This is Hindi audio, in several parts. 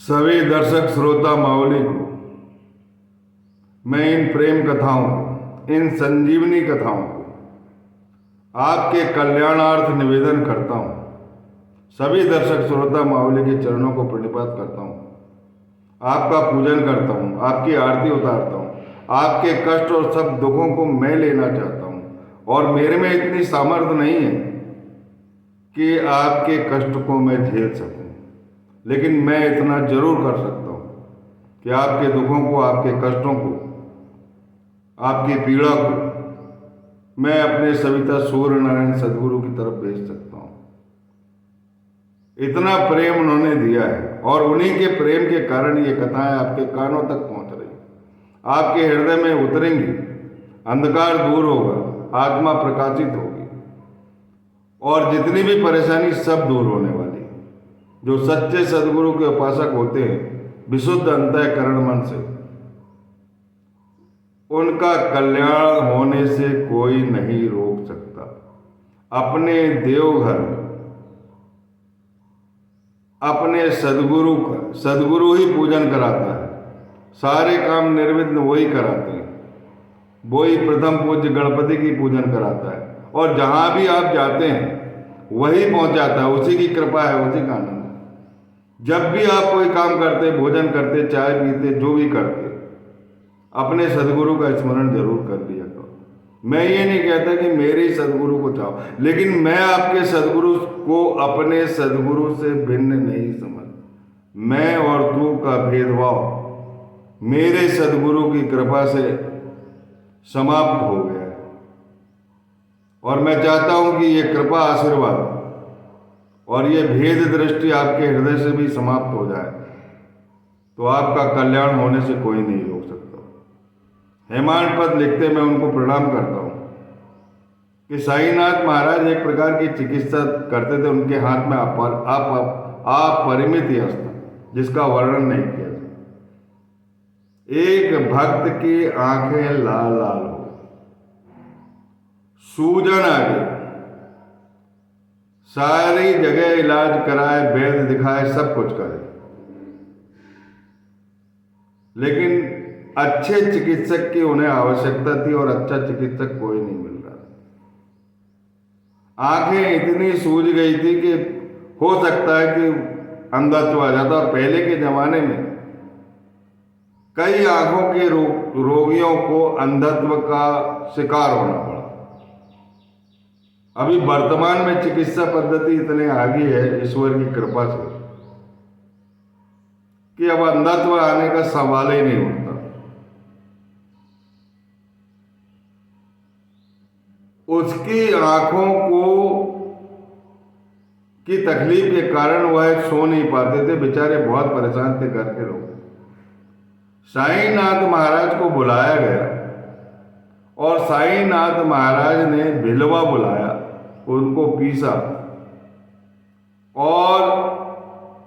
सभी दर्शक श्रोता मावली को मैं इन प्रेम कथाओं को, इन संजीवनी कथाओं को आपके कल्याणार्थ निवेदन करता हूँ। सभी दर्शक श्रोता मावली के चरणों को प्रणिपात करता हूँ, आपका पूजन करता हूँ, आपकी आरती उतारता हूँ। आपके कष्ट और सब दुखों को मैं लेना चाहता हूँ और मेरे में इतनी सामर्थ्य नहीं है कि आपके कष्ट को मैं झेल सकूं, लेकिन मैं इतना जरूर कर सकता हूँ कि आपके दुखों को, आपके कष्टों को, आपकी पीड़ा को मैं अपने सविता सूर्य नारायण सदगुरु की तरफ भेज सकता हूँ। इतना प्रेम उन्होंने दिया है और उन्हीं के प्रेम के कारण ये कथाएं आपके कानों तक पहुँच रही, आपके हृदय में उतरेंगी, अंधकार दूर होगा, आत्मा प्रकाशित होगी और जितनी भी परेशानी सब दूर होने वाली। जो सच्चे सदगुरु के उपासक होते हैं विशुद्ध अंतःकरण मन से, उनका कल्याण होने से कोई नहीं रोक सकता। अपने देवघर में अपने सदगुरु का सदगुरु ही पूजन कराता है, सारे काम निर्विघ्न वही कराते हैं, वही प्रथम पूज्य गणपति की पूजन कराता है और जहां भी आप जाते हैं वही पहुंचाता है। उसी की कृपा है, उसी का आनंद। जब भी आप कोई काम करते, भोजन करते, चाय पीते, जो भी करते, अपने सदगुरु का स्मरण जरूर कर लिया करो। मैं ये नहीं कहता कि मेरे ही सदगुरु को चाहो, लेकिन मैं आपके सदगुरु को अपने सदगुरु से भिन्न नहीं समझ। मैं और तू का भेदभाव मेरे सदगुरु की कृपा से समाप्त हो गया है और मैं चाहता हूं कि ये कृपा, आशीर्वाद और ये भेद दृष्टि आपके हृदय से भी समाप्त हो जाए, तो आपका कल्याण होने से कोई नहीं रोक सकता। हेमांत पद लिखते मैं उनको प्रणाम करता हूँ कि साईनाथ महाराज एक प्रकार की चिकित्सा करते थे। उनके हाथ में अपरिमित यश था जिसका वर्णन नहीं किया जा। एक भक्त की आंखें लाल लाल हो, सूजन आ गई, सारी जगह इलाज कराए, वैद्य दिखाए, सब कुछ करे, लेकिन अच्छे चिकित्सक की उन्हें आवश्यकता थी और अच्छा चिकित्सक कोई नहीं मिल रहा। आंखें इतनी सूज गई थी कि हो सकता है कि अंधत्व आ जाता। और पहले के जमाने में कई आंखों के रोगियों को अंधत्व का शिकार होना पड़ा। अभी वर्तमान में चिकित्सा पद्धति इतने आगे है ईश्वर की कृपा से कि अब अंधत्व आने का सवाल ही नहीं उठता। उसकी आंखों को की तकलीफ के कारण वह सो नहीं पाते थे, बेचारे बहुत परेशान थे घर के लोग। साईनाथ महाराज को बुलाया गया और साईनाथ महाराज ने भिलवा बुलाया, उनको पीसा और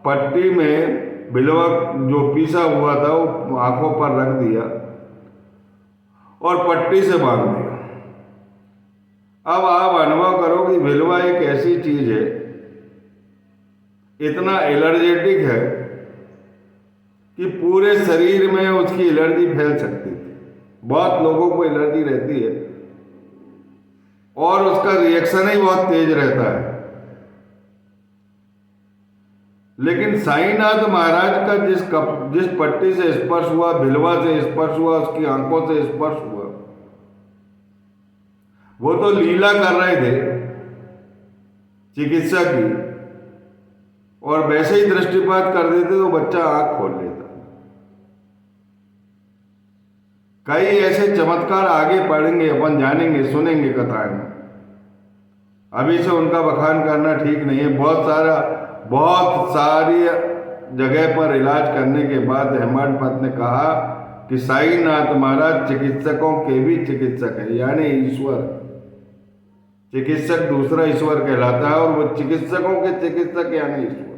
पट्टी में भिलवा जो पीसा हुआ था वो आंखों पर रख दिया और पट्टी से बांध दिया। अब आप अनुभव करो कि भिलवा एक ऐसी चीज है, इतना एलर्जेटिक है कि पूरे शरीर में उसकी एलर्जी फैल सकती थी। बहुत लोगों को एलर्जी रहती है और उसका रिएक्शन ही बहुत तेज रहता है। लेकिन साईनाथ महाराज का जिस पट्टी से स्पर्श हुआ, भिलवा से स्पर्श हुआ, उसकी आंखों से स्पर्श हुआ, वो तो लीला कर रहे थे चिकित्सा की और वैसे ही दृष्टिपात कर देते तो बच्चा आंख खोल लेता। कई ऐसे चमत्कार आगे पढ़ेंगे, अपन जानेंगे, सुनेंगे कथाएं में। अभी से उनका बखान करना ठीक नहीं है। बहुत सारी जगह पर इलाज करने के बाद हेमांत पत ने कहा कि साईनाथ महाराज चिकित्सकों के भी चिकित्सक है, यानी ईश्वर। चिकित्सक दूसरा ईश्वर कहलाता है और वो चिकित्सकों के चिकित्सक यानी ईश्वर।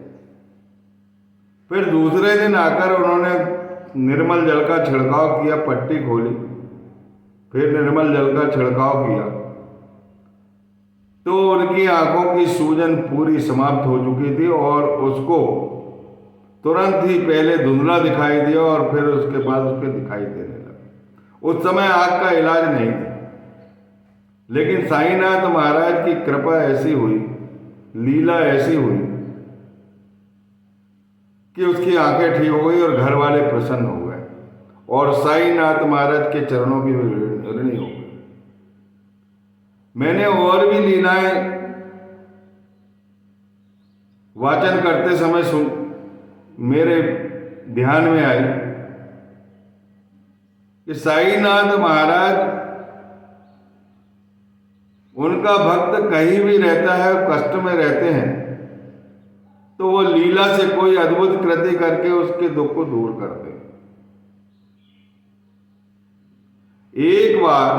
फिर दूसरे दिन आकर उन्होंने निर्मल जल का छिड़काव किया, पट्टी खोली, फिर निर्मल जल का छिड़काव किया तो उनकी आंखों की सूजन पूरी समाप्त हो चुकी थी और उसको तुरंत ही पहले धुंधला दिखाई दिया और फिर उसके बाद उसके दिखाई देने लगा। उस समय आँख का इलाज नहीं था, लेकिन साईनाथ महाराज की कृपा ऐसी हुई, लीला ऐसी हुई कि उसकी आंखें ठीक हो गई और घर वाले प्रसन्न हो गए और साईनाथ महाराज के चरणों की ऋणी हो गई। मैंने और भी लीलाएं वाचन करते समय मेरे ध्यान में आई कि साईनाथ महाराज, उनका भक्त कहीं भी रहता है, कष्ट में रहते हैं, तो वो लीला से कोई अद्भुत कृति करके उसके दुख को दूर करते। एक बार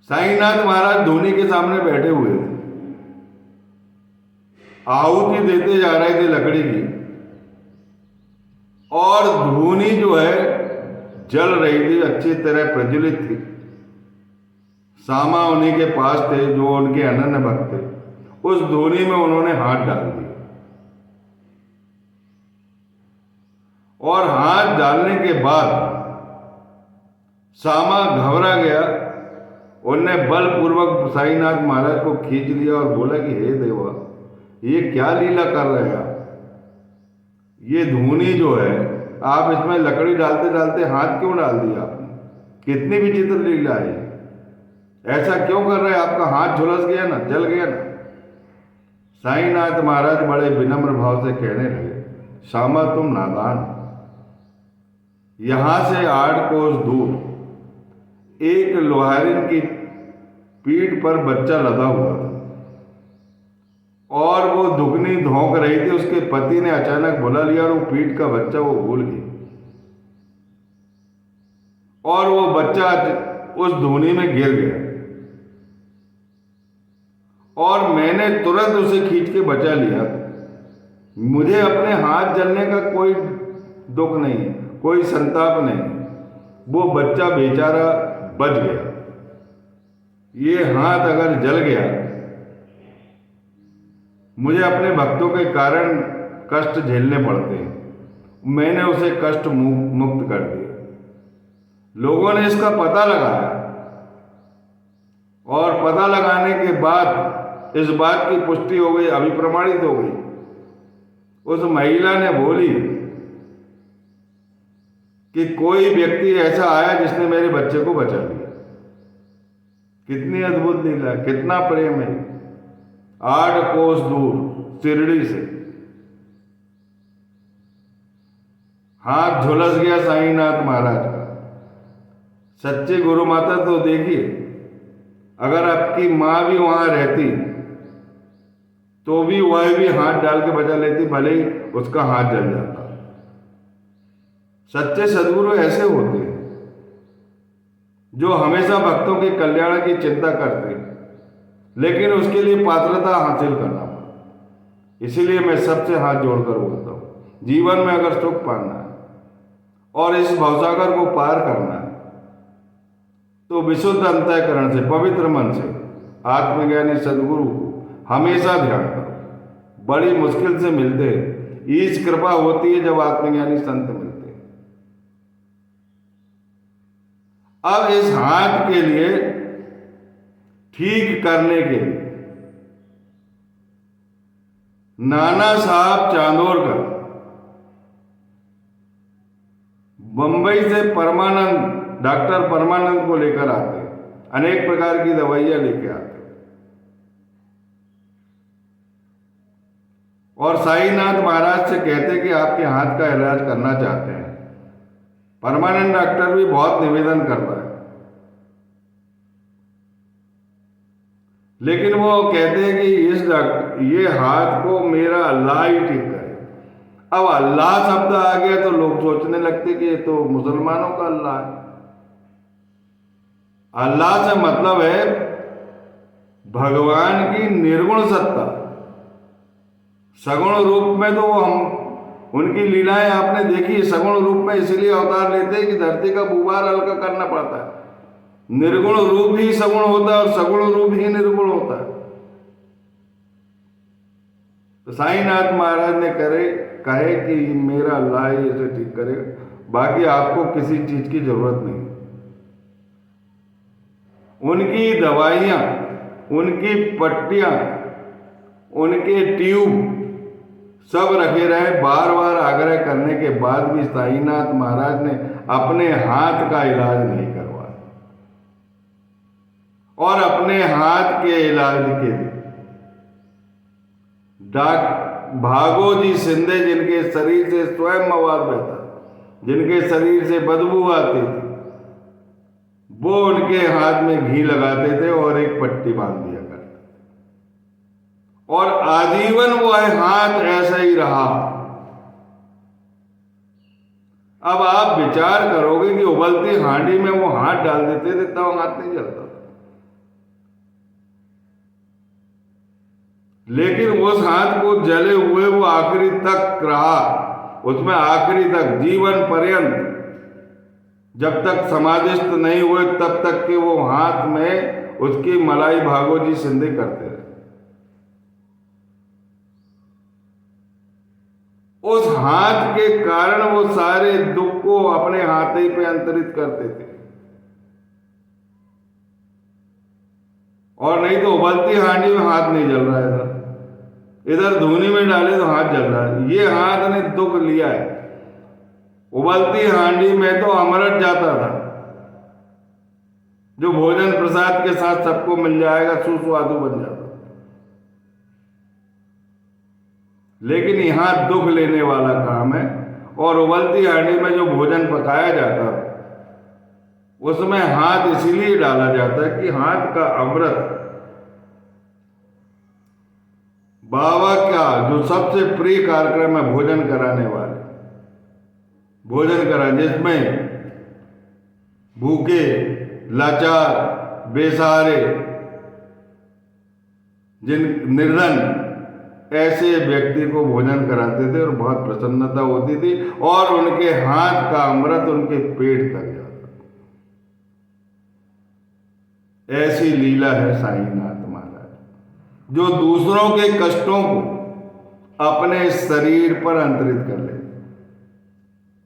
साईनाथ महाराज धूनी के सामने बैठे हुए थे, आहुति देते जा रहे थे लकड़ी की, और धूनी जो है जल रही थी, अच्छी तरह प्रज्वलित थी। सामा उन्हीं के पास थे जो उनके अनन्य भक्त थे। उस धूनी में उन्होंने हाथ डाल दिया और हाथ डालने के बाद सामा घबरा गया। उनने बलपूर्वक साईनाथ महाराज को खींच लिया और बोला कि हे देवा, ये क्या लीला कर रहे हैं आप? ये धूनी जो है, आप इसमें लकड़ी डालते डालते हाथ क्यों डाल दिया आपने? कितनी विचित्र लीला है, ऐसा क्यों कर रहे हैं? आपका हाथ झुलस गया ना, जल गया ना। साईनाथ महाराज बड़े विनम्र भाव से कहने लगे, श्यामा तुम नादान, यहां से 8 कोस दूर एक लोहारिन की पीठ पर बच्चा लदा हुआ था और वो दुगनी धोंक रही थी। उसके पति ने अचानक बुला लिया और वो पीठ का बच्चा वो भूल गई और वो बच्चा उस धूनी में गिर गया और मैंने तुरंत उसे खींच के बचा लिया। मुझे अपने हाथ जलने का कोई दुख नहीं, कोई संताप नहीं, वो बच्चा बेचारा बच गया। ये हाथ अगर जल गया, मुझे अपने भक्तों के कारण कष्ट झेलने पड़ते हैं, मैंने उसे कष्ट मुक्त कर दिया। लोगों ने इसका पता लगाया और पता लगाने के बाद इस बात की पुष्टि हो गई, अभिप्रमाणित हो गई। उस महिला ने बोली कि कोई व्यक्ति ऐसा आया जिसने मेरे बच्चे को बचा लिया। कितनी अद्भुत लीला, कितना प्रेम है। 8 कोस दूर शिरडी से हाथ झुलस गया साईनाथ महाराज का। सच्ची गुरु माता तो देखिए, अगर आपकी माँ भी वहां रहती तो भी वह भी हाथ डाल के बचा लेती, भले ही उसका हाथ जल जाता। सच्चे सद्गुरु ऐसे होते हैं जो हमेशा भक्तों के कल्याण की चिंता करते हैं, लेकिन उसके लिए पात्रता हासिल करना पड़ता। इसीलिए मैं सबसे हाथ जोड़कर बोलता हूँ, जीवन में अगर सुख पाना है और इस भवसागर को पार करना है तो विशुद्ध अंतःकरण से, पवित्र मन से आत्मज्ञानी सद्गुरु को हमेशा ध्यान करो। बड़ी मुश्किल से मिलते हैं, ईश कृपा होती है जब आत्मज्ञानी संत मिलते हैं। अब इस हाथ के लिए, ठीक करने के लिए नाना साहब चांदोरकर बंबई से डॉक्टर परमानंद को लेकर आते, अनेक प्रकार की दवाइयां लेके आते और साईनाथ महाराज से कहते कि आपके हाथ का इलाज करना चाहते हैं। परमानंद डॉक्टर भी बहुत निवेदन करता है, लेकिन वो कहते हैं कि ये हाथ को मेरा अल्लाह ही ठीक करे। अब अल्लाह शब्द आ गया तो लोग सोचने लगते कि ये तो मुसलमानों का अल्लाह है। अल्लाह से मतलब है भगवान की निर्गुण सत्ता। सगुण रूप में तो हम उनकी लीलाएं आपने देखी, सगुण रूप में इसलिए अवतार लेते हैं कि धरती का गुबार हल्का करना पड़ता है। निर्गुण रूप ही सगुण होता है और सगुण रूप ही निर्गुण होता है। तो साईनाथ महाराज ने कहे कि मेरा अल्लाह ही इसे ठीक करेगा, बाकी आपको किसी चीज की जरूरत नहीं। उनकी दवाइयां, उनकी पट्टियां, उनके ट्यूब सब रखे रहे। बार बार आग्रह करने के बाद भी साईनाथ महाराज ने अपने हाथ का इलाज नहीं करवाया, और अपने हाथ के इलाज के लिए भागोजी शिंदे, जिनके शरीर से स्वयं मवाद बहता, जिनके शरीर से बदबू आती थी, वो उनके हाथ में घी लगाते थे और एक पट्टी बांध दिया करते, और आजीवन वो हाथ ऐसा ही रहा। अब आप विचार करोगे कि उबलती हांडी में वो हाथ डाल देते थे तब हाथ नहीं जलता, लेकिन उस हाथ को जले हुए वो आखिरी तक रहा, उसमें आखिरी तक जीवन पर्यंत, जब तक समाधिस्थ नहीं हुए तब तक के वो हाथ में उसकी मलाई भागोजी शिंदे करते रहे। उस हाथ के कारण वो सारे दुख को अपने हाथ ही पे अंतरित करते थे, और नहीं तो उबलती हांडी में हाथ नहीं जल रहा है, इधर धूनी में डाले तो हाथ जल रहा है। ये हाथ ने दुख लिया है। उबलती हांडी में तो अमृत जाता था, जो भोजन प्रसाद के साथ सबको मिल जाएगा, सुस्वादु बन जाता, लेकिन यहां दुख लेने वाला काम है। और उबलती हांडी में जो भोजन पकाया जाता है उसमें हाथ इसीलिए डाला जाता है कि हाथ का अमृत बाबा का जो सबसे प्रिय कार्यक्रम है भोजन कराने वाले, भोजन करा, जिसमें भूखे, लाचार, बेसहारे, जिन निर्धन ऐसे व्यक्ति को भोजन कराते थे और बहुत प्रसन्नता होती थी, और उनके हाथ का अमृत उनके पेट तक जाता। ऐसी लीला है साईनाथ महाराज, जो दूसरों के कष्टों को अपने शरीर पर अंतरित कर ले।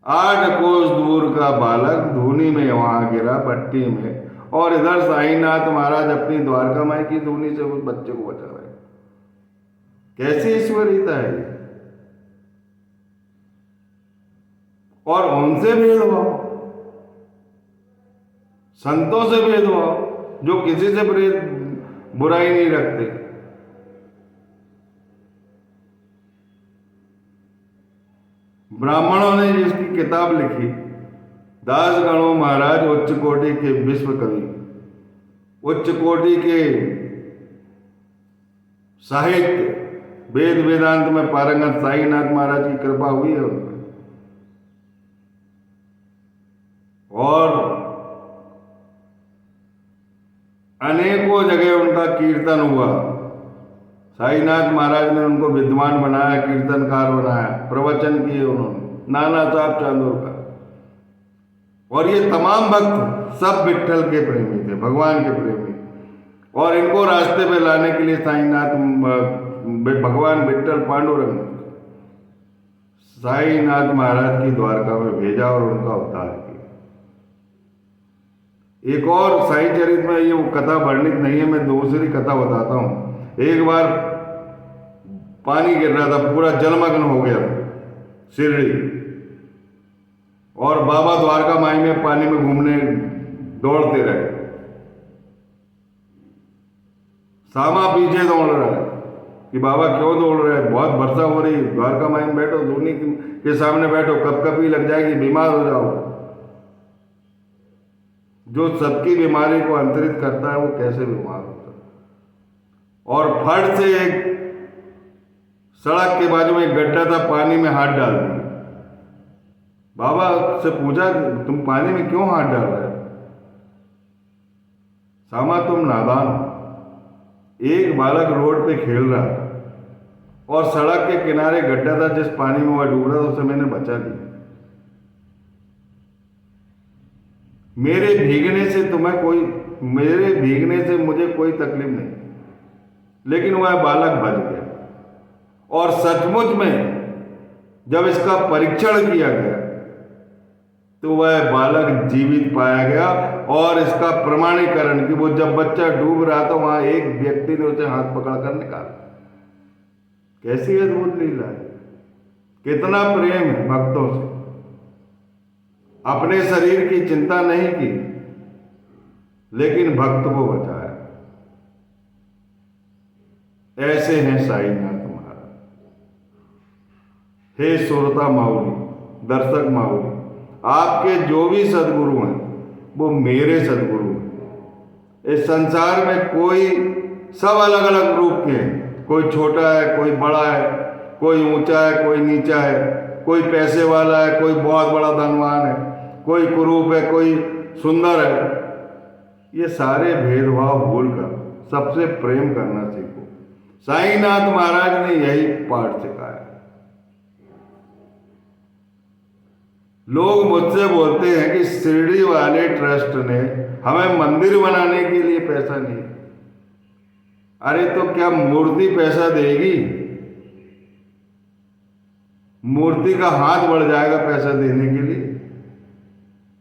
8 कोस दूर का बालक धूनी में वहां गिरा, भट्टी में, और इधर साईनाथ महाराज अपनी द्वारका माई की धूनी से उस बच्चे को बचा रहे। कैसी ईश्वरीयता है ये। और उनसे भेदभाव, संतों से भेदभाव, जो किसी से बुराई नहीं रखते। ब्राह्मणों ने जिसकी किताब लिखी, दास गणो महाराज उच्च कोटि के विश्व कवि, उच्च कोटि के साहित्य, वेद वेदांत में पारंगत साईनाथ महाराज की कृपा हुई है उन पर। और अनेकों जगह उनका कीर्तन हुआ। साईनाथ महाराज ने उनको विद्वान बनाया, कीर्तनकार बनाया, प्रवचन किए उन्होंने, नाना साहब चांदोरकर। और ये तमाम भक्त सब विट्ठल के प्रेमी थे, भगवान के प्रेमी, और इनको रास्ते पे लाने के लिए साईनाथ भगवान विट्ठल पांडुरंग साईनाथ महाराज की द्वारका में भेजा और उनका उद्धार किया। एक और साई चरित्र में ये कथा वर्णित नहीं है, मैं दूसरी कथा बताता हूं। एक बार पानी गिर रहा था, पूरा जलमग्न हो गया शिरडी, और बाबा द्वारका माई में पानी में घूमने दौड़ते रहे। सामा पीछे दौड़ रहा है कि बाबा क्यों दौड़ रहे हैं, बहुत वर्षा हो रही, द्वारका माई में बैठो, धूनी के सामने बैठो, कपकपी लग जाएगी, बीमार हो जाओ। जो सबकी बीमारी को अंतरित करता है वो कैसे बीमार होता है। और फट से एक सड़क के बाजू में एक गड्ढा था, पानी में हाथ डाल दिया। बाबा से पूछा, तुम पानी में क्यों हाथ डाल रहे हो? सामा तुम नादान हो। एक बालक रोड पे खेल रहा था और सड़क के किनारे गड्ढा था, जिस पानी में वह डूब रहा था उसे मैंने बचा लिया। मेरे भीगने से मुझे कोई तकलीफ नहीं, लेकिन वह बालक बच गया और सचमुच में जब इसका परीक्षण किया गया तो वह बालक जीवित पाया गया और इसका प्रमाणीकरण कि वो जब बच्चा डूब रहा था वहां एक व्यक्ति ने उसे हाथ पकड़कर निकाला। कैसी अद्भुत लीला है, कितना प्रेम है भक्तों से। अपने शरीर की चिंता नहीं की लेकिन भक्त को बचाया। ऐसे हैं साईनाथ महाराज। हे श्रोता माउली, दर्शक माउली, आपके जो भी सदगुरु हैं वो मेरे सदगुरु हैं। इस संसार में कोई, सब अलग अलग रूप के हैं। कोई छोटा है, कोई बड़ा है, कोई ऊंचा है, कोई नीचा है, कोई पैसे वाला है, कोई बहुत बड़ा धनवान है, कोई कुरूप है, कोई सुंदर है। ये सारे भेदभाव भूलकर सबसे प्रेम करना सीखो। साईनाथ महाराज ने यही पाठ सिखाया। लोग मुझसे बोलते हैं कि शिरडी वाले ट्रस्ट ने हमें मंदिर बनाने के लिए पैसा नहीं। अरे तो क्या मूर्ति पैसा देगी? मूर्ति का हाथ बढ़ जाएगा पैसा देने के लिए।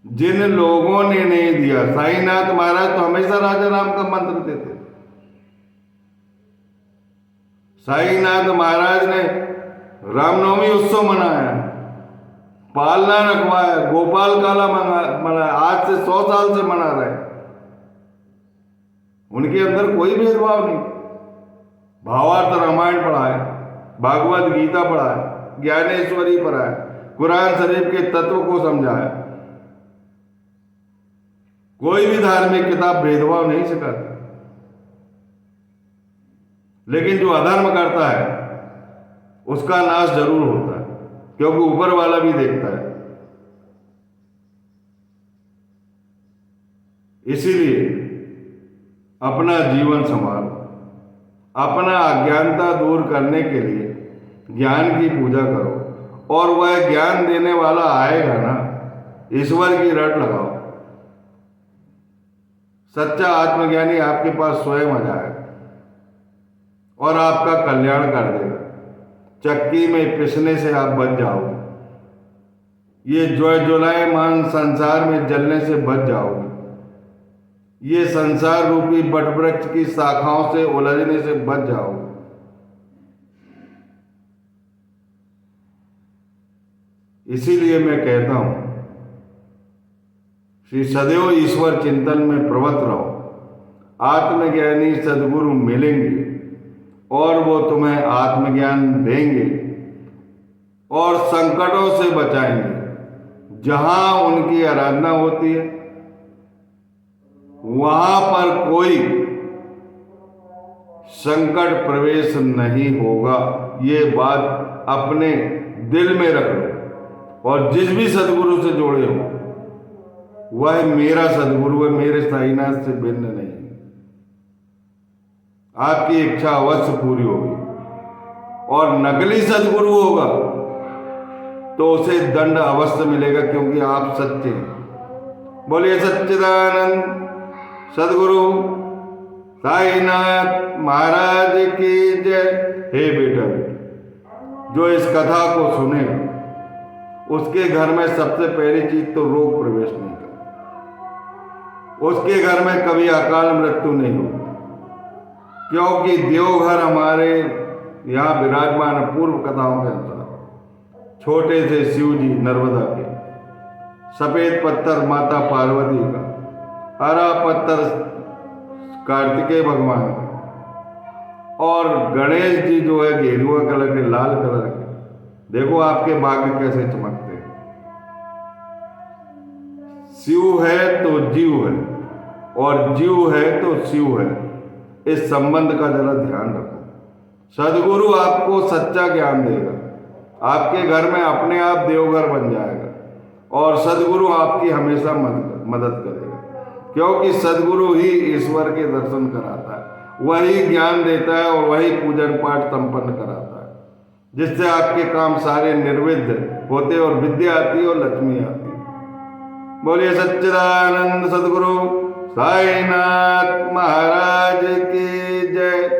जिन लोगों ने नहीं दिया, साईनाथ महाराज तो हमेशा राजा राम का मंत्र देते। साईनाथ महाराज ने रामनवमी उत्सव मनाया, पालना रखवाया, गोपाल काला मनाया, आज से 100 साल से मना रहे। उनके अंदर कोई भेदभाव नहीं। भावार्थ रामायण पढ़ाए, भागवत गीता पढ़ाए, ज्ञानेश्वरी पढ़ाए, कुरान शरीफ के तत्व को समझाया। कोई भी धार्मिक किताब भेदभाव नहीं सिखाती। लेकिन जो अधर्म करता है उसका नाश जरूर होता है, क्योंकि ऊपर वाला भी देखता है। इसीलिए अपना जीवन संभालो। अपना अज्ञानता दूर करने के लिए ज्ञान की पूजा करो, और वह ज्ञान देने वाला आएगा ना, ईश्वर की रट लगाओ। सच्चा आत्मज्ञानी आपके पास स्वयं आ जाएगा और आपका कल्याण कर देगा। चक्की में पिसने से आप बच जाओगे। ये ज्वलयमान संसार में जलने से बच जाओगे। ये संसार रूपी बटवृक्ष की शाखाओं से उलझने से बच जाओगे। इसीलिए मैं कहता हूं कि सदैव ईश्वर चिंतन में प्रवृत्त रहो। आत्मज्ञानी सद्गुरु मिलेंगे और वो तुम्हें आत्मज्ञान देंगे और संकटों से बचाएंगे। जहां उनकी आराधना होती है वहां पर कोई संकट प्रवेश नहीं होगा। ये बात अपने दिल में रख लो। और जिस भी सदगुरु से जोड़े हो वह मेरा सदगुरु है, मेरे साईनाथ से भिन्न नहीं। आपकी इच्छा अवश्य पूरी होगी। और नकली सदगुरु होगा तो उसे दंड अवश्य मिलेगा, क्योंकि आप सच्चे हैं। बोलिए सच्चिदानंद सदगुरु साईनाथ महाराज की जय। हे बेटा, जो इस कथा को सुनेगा उसके घर में सबसे पहली चीज तो रोग प्रवेश नहीं कर। उसके घर में कभी अकाल मृत्यु नहीं होगी, क्योंकि देवघर हमारे यहाँ विराजमान है। पूर्व कथाओं के अनुसार छोटे से शिव जी नर्मदा के, सफेद पत्थर माता पार्वती का, हरा पत्थर कार्तिकेय भगवान का, और गणेश जी जो है गेरुआ कलर के, लाल कलर के। देखो आपके भाग्य कैसे चमकते हैं। शिव है तो जीव है, और जीव है तो शिव है। इस संबंध का जरा ध्यान रखो। सदगुरु आपको सच्चा ज्ञान देगा। आपके घर में अपने आप देवघर बन जाएगा, और सदगुरु आपकी हमेशा मदद करेगा, क्योंकि सदगुरु ही ईश्वर के दर्शन कराता है, वही ज्ञान देता है और वही पूजन पाठ संपन्न कराता है, जिससे आपके काम सारे निर्विघ्न होते और विद्या आती और लक्ष्मी आती। बोलिए सच्चिदानंद सदगुरु साईनाथ महाराज की जय।